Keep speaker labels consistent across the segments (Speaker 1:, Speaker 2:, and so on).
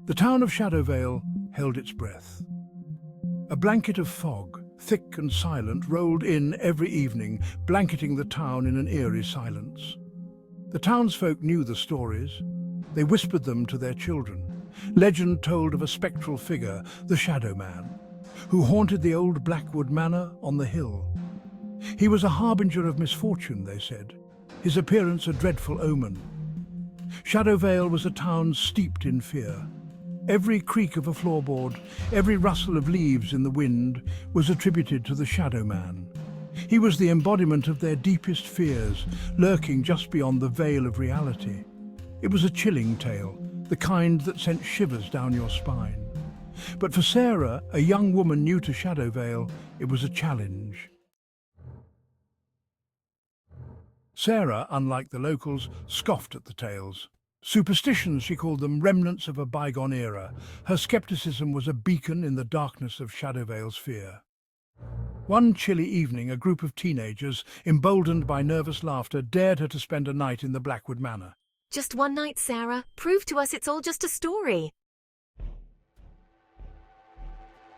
Speaker 1: The town of Shadowvale held its breath. A blanket of fog, thick and silent, rolled in every evening, blanketing the town in an eerie silence. The townsfolk knew the stories. They whispered them to their children. Legend told of a spectral figure, the Shadow Man, who haunted the old Blackwood Manor on the hill. He was a harbinger of misfortune, they said, his appearance a dreadful omen. Shadowvale was a town steeped in fear. Every creak of a floorboard, every rustle of leaves in the wind was attributed to the Shadow Man. He was the embodiment of their deepest fears, lurking just beyond the veil of reality. It was a chilling tale, the kind that sent shivers down your spine. But for Sarah, a young woman new to Shadowvale, it was a challenge. Sarah, unlike the locals, scoffed at the tales. Superstitions, she called them, remnants of a bygone era. Her skepticism was a beacon in the darkness of Shadowvale's fear. One chilly evening, a group of teenagers, emboldened by nervous laughter, dared her to spend a night in the Blackwood Manor.
Speaker 2: Just one night, Sarah. Prove to us it's all just a story.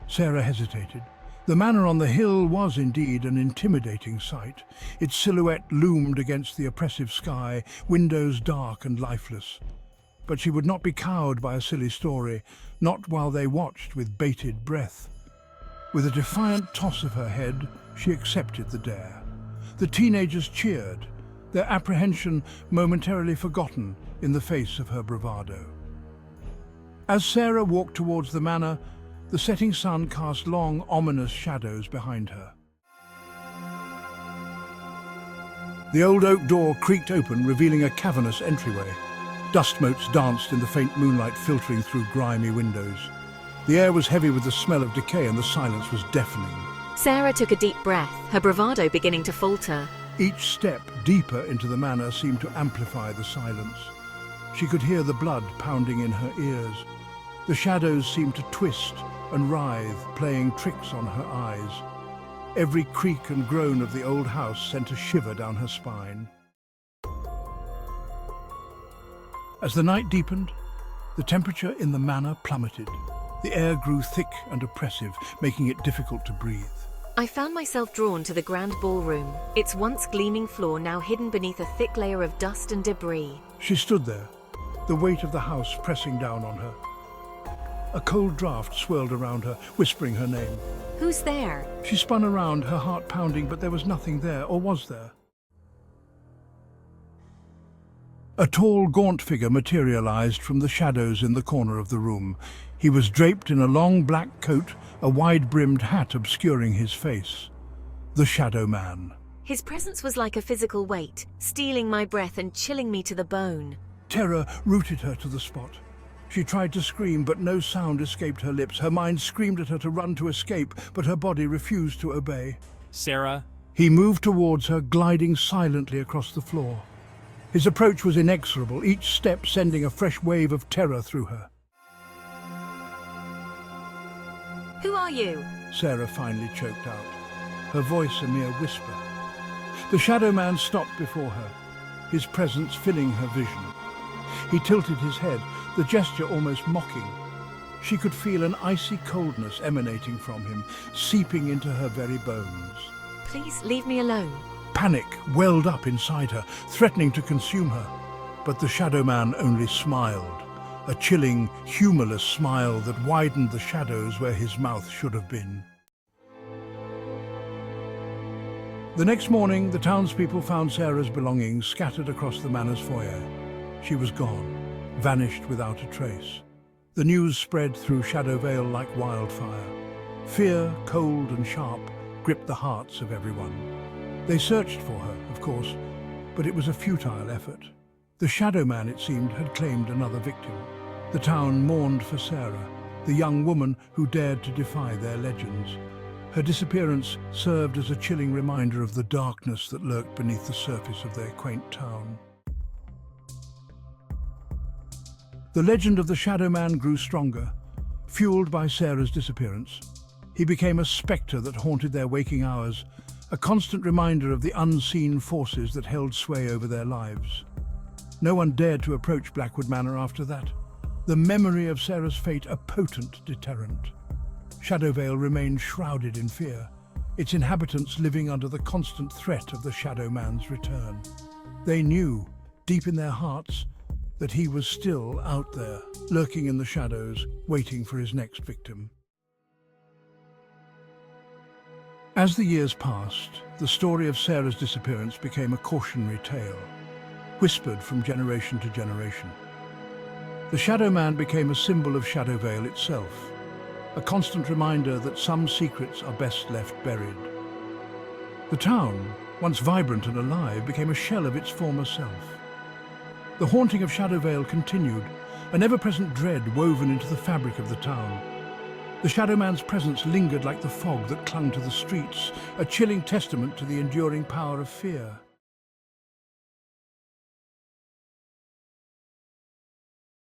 Speaker 1: Sarah hesitated. The manor on the hill was indeed an intimidating sight. Its silhouette loomed against the oppressive sky, windows dark and lifeless. But she would not be cowed by a silly story, not while they watched with bated breath. With a defiant toss of her head, she accepted the dare. The teenagers cheered, their apprehension momentarily forgotten in the face of her bravado. As Sarah walked towards the manor, the setting sun cast long, ominous shadows behind her. The old oak door creaked open, revealing a cavernous entryway. Dust motes danced in the faint moonlight filtering through grimy windows. The air was heavy with the smell of decay and the silence was deafening.
Speaker 2: Sarah took a deep breath, her bravado beginning to falter.
Speaker 1: Each step deeper into the manor seemed to amplify the silence. She could hear the blood pounding in her ears. The shadows seemed to twist and writhe, playing tricks on her eyes. Every creak and groan of the old house sent a shiver down her spine. As the night deepened, the temperature in the manor plummeted. The air grew thick and oppressive, making it difficult to breathe.
Speaker 2: I found myself drawn to the grand ballroom, its once gleaming floor now hidden beneath a thick layer of dust and debris.
Speaker 1: She stood there, the weight of the house pressing down on her. A cold draft swirled around her, whispering her name.
Speaker 2: Who's there?
Speaker 1: She spun around, her heart pounding, but there was nothing there, or was there? A tall, gaunt figure materialized from the shadows in the corner of the room. He was draped in a long black coat, a wide-brimmed hat obscuring his face. The Shadow Man.
Speaker 2: His presence was like a physical weight, stealing my breath and chilling me to the bone.
Speaker 1: Terror rooted her to the spot. She tried to scream, but no sound escaped her lips. Her mind screamed at her to run to escape, but her body refused to obey.
Speaker 3: Sarah?
Speaker 1: He moved towards her, gliding silently across the floor. His approach was inexorable, each step sending a fresh wave of terror through her.
Speaker 2: Who are you?
Speaker 1: Sarah finally choked out, her voice a mere whisper. The Shadow Man stopped before her, his presence filling her vision. He tilted his head, the gesture almost mocking. She could feel an icy coldness emanating from him, seeping into her very bones.
Speaker 2: Please leave me alone.
Speaker 1: Panic welled up inside her, threatening to consume her. But the Shadow Man only smiled, a chilling, humorless smile that widened the shadows where his mouth should have been. The next morning, the townspeople found Sarah's belongings scattered across the manor's foyer. She was gone, vanished without a trace. The news spread through Shadowvale like wildfire. Fear, cold and sharp, gripped the hearts of everyone. They searched for her, of course, but it was a futile effort. The Shadow Man, it seemed, had claimed another victim. The town mourned for Sarah, the young woman who dared to defy their legends. Her disappearance served as a chilling reminder of the darkness that lurked beneath the surface of their quaint town. The legend of the Shadow Man grew stronger, fueled by Sarah's disappearance. He became a spectre that haunted their waking hours, a constant reminder of the unseen forces that held sway over their lives. No one dared to approach Blackwood Manor after that. the memory of Sarah's fate a potent deterrent. Shadowvale remained shrouded in fear, its inhabitants living under the constant threat of the Shadow Man's return. They knew, deep in their hearts, that he was still out there, lurking in the shadows, waiting for his next victim. As the years passed, the story of Sarah's disappearance became a cautionary tale, whispered from generation to generation. The Shadow Man became a symbol of Shadowvale itself, a constant reminder that some secrets are best left buried. The town, once vibrant and alive, became a shell of its former self. The haunting of Shadowvale continued, an ever-present dread woven into the fabric of the town. The Shadow Man's presence lingered like the fog that clung to the streets, a chilling testament to the enduring power of fear.